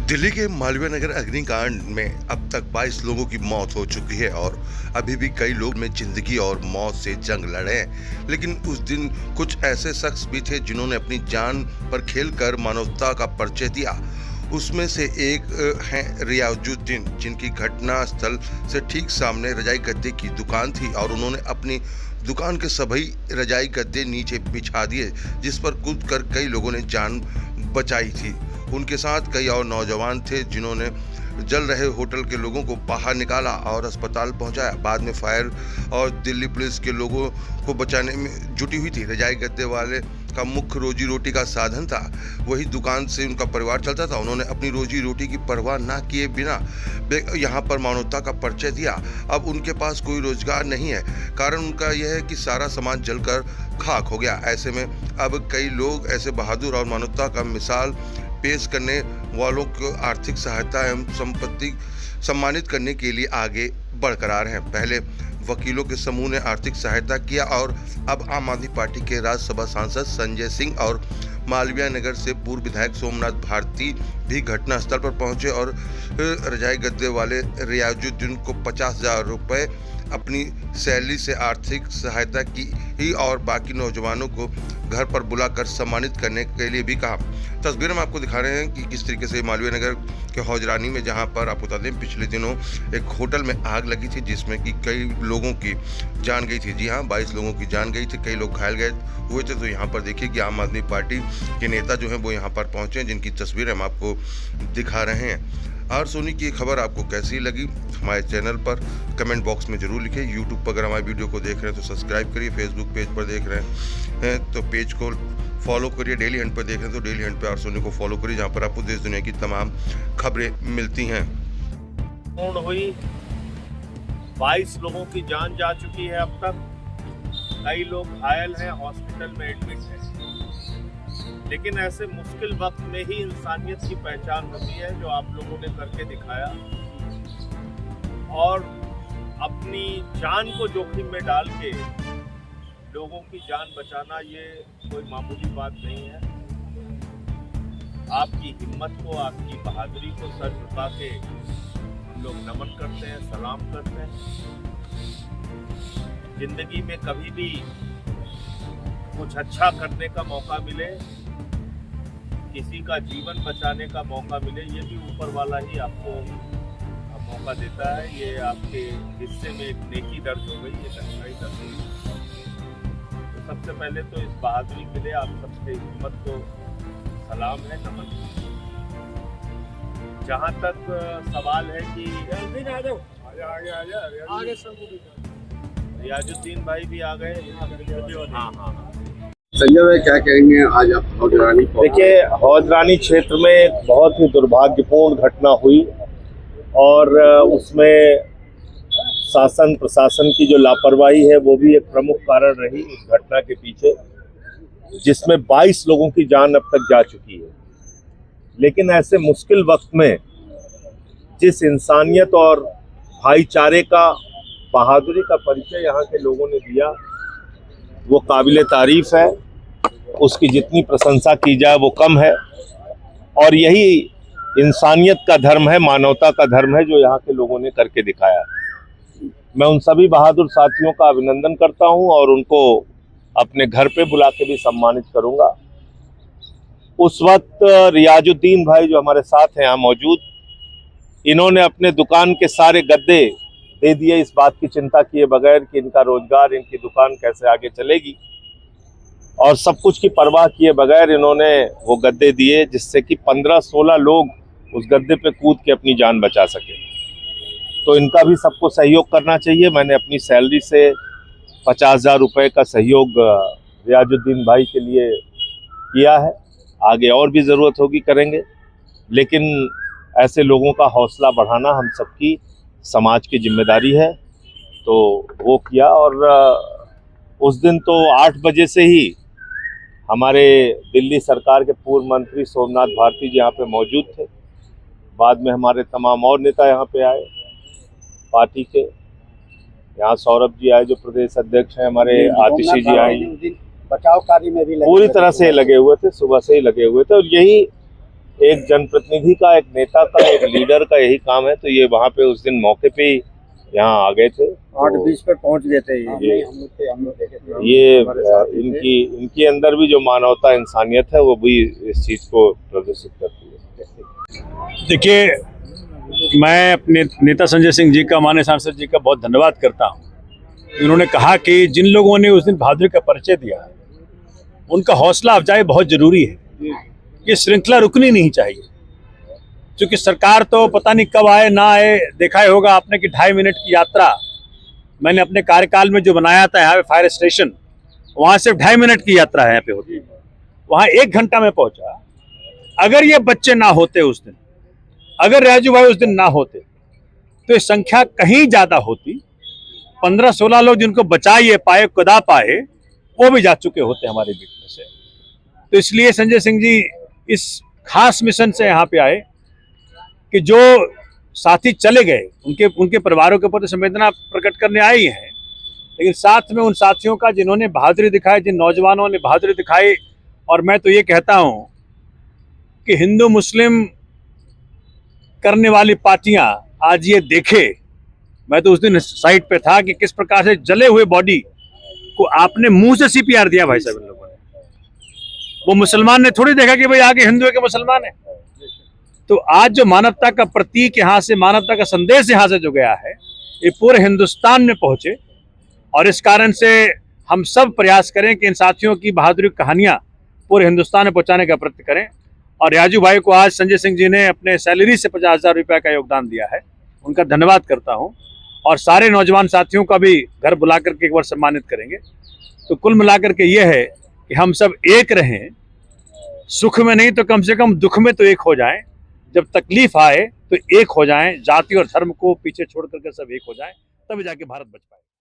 दिल्ली के मालवीय नगर अग्निकांड में अब तक 22 लोगों की मौत हो चुकी है और अभी भी कई लोग में जिंदगी और मौत से जंग लड़े हैं। लेकिन उस दिन कुछ ऐसे शख्स भी थे जिन्होंने अपनी जान पर खेलकर मानवता का परिचय दिया। उसमें से एक हैं रियाजुद्दीन, जिनकी घटना स्थल से ठीक सामने रजाई गद्दे की दुकान थी और उन्होंने अपनी दुकान के सभी रजाई गद्दे नीचे बिछा दिए, जिस पर कूदकर कई लोगों ने जान बचाई थी। उनके साथ कई और नौजवान थे जिन्होंने जल रहे होटल के लोगों को बाहर निकाला और अस्पताल पहुंचाया। बाद में फायर और दिल्ली पुलिस के लोगों को बचाने में जुटी हुई थी। रजाई गद्दे वाले का मुख्य रोजी रोटी का साधन था, वही दुकान से उनका परिवार चलता था। उन्होंने अपनी रोजी रोटी की परवाह ना किए बिना यहाँ पर मानवता का परिचय दिया। अब उनके पास कोई रोजगार नहीं है, कारण उनका यह है कि सारा सामान जलकर खाक हो गया। ऐसे में अब कई लोग ऐसे बहादुर और मानवता का मिसाल पेश करने वालों को आर्थिक सहायता एवं संपत्ति सम्मानित करने के लिए आगे बढ़कर आ रहे हैं। पहले वकीलों के समूह ने आर्थिक सहायता किया और अब आम आदमी पार्टी के राज्यसभा सांसद संजय सिंह और मालवीय नगर से पूर्व विधायक सोमनाथ भारती भी घटनास्थल पर पहुंचे और रजाई गद्दे वाले रियाजुद्दीन को 50,000 रुपये अपनी सैलरी से आर्थिक सहायता की और बाकी नौजवानों को घर पर बुलाकर सम्मानित करने के लिए भी कहा। तस्वीर में आपको दिखा रहे हैं कि किस तरीके से मालवीय नगर के हौजरानी में, जहां पर आपको बता दें पिछले दिनों एक होटल में आग लगी थी जिसमें कि कई लोगों की जान गई थी। जी हाँ, 22 लोगों की जान गई थी, कई लोग घायल हुए थे। तो यहाँ पर देखिए कि आम आदमी पार्टी के नेता जो हैं वो यहाँ पर पहुँचे हैं, जिनकी तस्वीरें हम आपको दिखा रहे हैं। और सोनी की खबर आपको कैसी लगी हमारे चैनल पर कमेंट बॉक्स में ज़रूर लिखें। यूट्यूब पर अगर हमारे वीडियो को देख रहे हैं तो सब्सक्राइब करिए, फेसबुक पेज पर देख रहे हैं तो पेज को फॉलो करिए, डेली हंट पर देख रहे हैं तो डेली हंट पर और सोनी को फॉलो करिए, जहां पर आपको देश दुनिया की तमाम खबरें मिलती हैं। पूर्ण हुई, 22 लोगों की जान जा चुकी है अब तक, कई लोग घायल हैं, हॉस्पिटल में एडमिट हैं। लेकिन ऐसे मुश्किल वक्त में ही इंसानियत की पहचान होती है, जो आप लोगों ने करके दिखाया। और अपनी जान को जोखिम में डाल के लोगों की जान बचाना ये कोई मामूली बात नहीं है। आपकी हिम्मत को, आपकी बहादुरी को सर झुका के लोग नमन करते हैं, सलाम करते हैं। जिंदगी में कभी भी कुछ अच्छा करने का मौका मिले, किसी का जीवन बचाने का मौका मिले, ये भी ऊपर वाला ही आपको मौका देता है। ये आपके हिस्से में एक नेकी दर्ज हो गई, एक अच्छाई दर्ज हो गई। तो सबसे पहले तो इस बहादुरी के लिए आप सबके हिम्मत को सलाम है, नमन। जहाँ तक सवाल है कि रियाजुद्दीन भाई भी आ गए। हाँ। संजय भाई क्या कहेंगे, आज आप हौजरानी? देखिए, हौजरानी क्षेत्र में एक बहुत ही दुर्भाग्यपूर्ण घटना हुई और उसमें शासन प्रशासन की जो लापरवाही है वो भी एक प्रमुख कारण रही उस घटना के पीछे, जिसमें 22 लोगों की जान अब तक जा चुकी है। लेकिन ऐसे मुश्किल वक्त में जिस इंसानियत और भाईचारे का, बहादुरी का परिचय यहाँ के लोगों ने दिया, वो काबिले तारीफ है। उसकी जितनी प्रशंसा की जाए वो कम है। और यही इंसानियत का धर्म है, मानवता का धर्म है, जो यहाँ के लोगों ने करके दिखाया। मैं उन सभी बहादुर साथियों का अभिनंदन करता हूँ और उनको अपने घर पे बुला के भी सम्मानित करूँगा। उस वक्त रियाजुद्दीन भाई जो हमारे साथ हैं यहाँ मौजूद, इन्होंने अपने दुकान के सारे गद्दे दे दिए, इस बात की चिंता किए बगैर कि इनका रोजगार, इनकी दुकान कैसे आगे चलेगी, और सब कुछ की परवाह किए बगैर इन्होंने वो गद्दे दिए, जिससे कि 15-16 लोग उस गद्दे पे कूद के अपनी जान बचा सके। तो इनका भी सबको सहयोग करना चाहिए। मैंने अपनी सैलरी से 50,000 रुपये का सहयोग रियाजुद्दीन भाई के लिए किया है। आगे और भी ज़रूरत होगी करेंगे, लेकिन ऐसे लोगों का हौसला बढ़ाना हम सबकी समाज की जिम्मेदारी है। तो वो किया और उस दिन तो 8 बजे से ही हमारे दिल्ली सरकार के पूर्व मंत्री सोमनाथ भारती जी यहाँ पे मौजूद थे। बाद में हमारे तमाम और नेता यहाँ पे आए पार्टी के। यहाँ सौरभ जी आए जो प्रदेश अध्यक्ष हैं, हमारे आतिशी जी आए, बचाव कार्य में भी पूरी तरह से लगे हुए थे, सुबह से ही लगे हुए थे। और यही एक जनप्रतिनिधि का, एक नेता का, एक लीडर का यही काम है। तो ये वहाँ पे उस दिन मौके पे ही यहाँ आ गए थे, 8:20 पे पहुंच गए थे ये इनकी अंदर भी जो मानवता, इंसानियत है, वो भी इस चीज को प्रदर्शित करती है। देखिए, मैं अपने नेता संजय सिंह जी का, माननीय सांसद जी का बहुत धन्यवाद करता हूं। उन्होंने कहा कि जिन लोगों ने उस दिन बहादुरी का परिचय दिया, उनका हौसला अफजाई बहुत जरूरी है। ये श्रृंखला रुकनी नहीं चाहिए, क्योंकि सरकार तो पता नहीं कब आए ना आए। देखा ही होगा आपने कि 2.5 मिनट की यात्रा मैंने अपने कार्यकाल में जो बनाया था यहाँ पे फायर स्टेशन, वहाँ सिर्फ 2.5 मिनट की यात्रा है यहाँ पे होती, वहाँ 1 घंटा में पहुंचा। अगर ये बच्चे ना होते उस दिन, अगर राजू भाई उस दिन ना होते, तो ये संख्या कहीं ज्यादा होती। 15-16 लोग जिनको बचा ये पाए, खुदा पाए, वो भी जा चुके होते हमारे बीच में से। तो इसलिए संजय सिंह जी इस खास मिशन से यहाँ पे आए कि जो साथी चले गए उनके परिवारों के प्रति संवेदना प्रकट करने आए ही हैं, लेकिन साथ में उन साथियों का जिन्होंने बहादुरी दिखाई, जिन नौजवानों ने बहादुरी दिखाई। और मैं तो ये कहता हूँ कि हिंदू मुस्लिम करने वाली पार्टियां आज ये देखे, मैं तो उस दिन साइट पे था कि किस प्रकार से जले हुए बॉडी को आपने मुंह से CPR दिया भाई साहब इन लोगों ने। वो मुसलमान ने थोड़ी देखा कि भाई आगे हिंदू है कि मुसलमान है। तो आज जो मानवता का प्रतीक यहाँ से, मानवता का संदेश यहाँ से जो गया है, ये पूरे हिंदुस्तान में पहुंचे। और इस कारण से हम सब प्रयास करें कि इन साथियों की बहादुरी कहानियां पूरे हिंदुस्तान में पहुंचाने का प्रयत्न करें। और राजू भाई को आज संजय सिंह जी ने अपने सैलरी से 50,000 रुपये का योगदान दिया है, उनका धन्यवाद करता हूं। और सारे नौजवान साथियों का भी घर बुला करके एक बार सम्मानित करेंगे। तो कुल मिलाकर के ये है कि हम सब एक रहें, सुख में नहीं तो कम से कम दुख में तो एक हो जाएं। जब तकलीफ आए तो एक हो जाएं, जाति और धर्म को पीछे छोड़ करके सब एक हो जाएं, तभी जाके भारत बच पाए।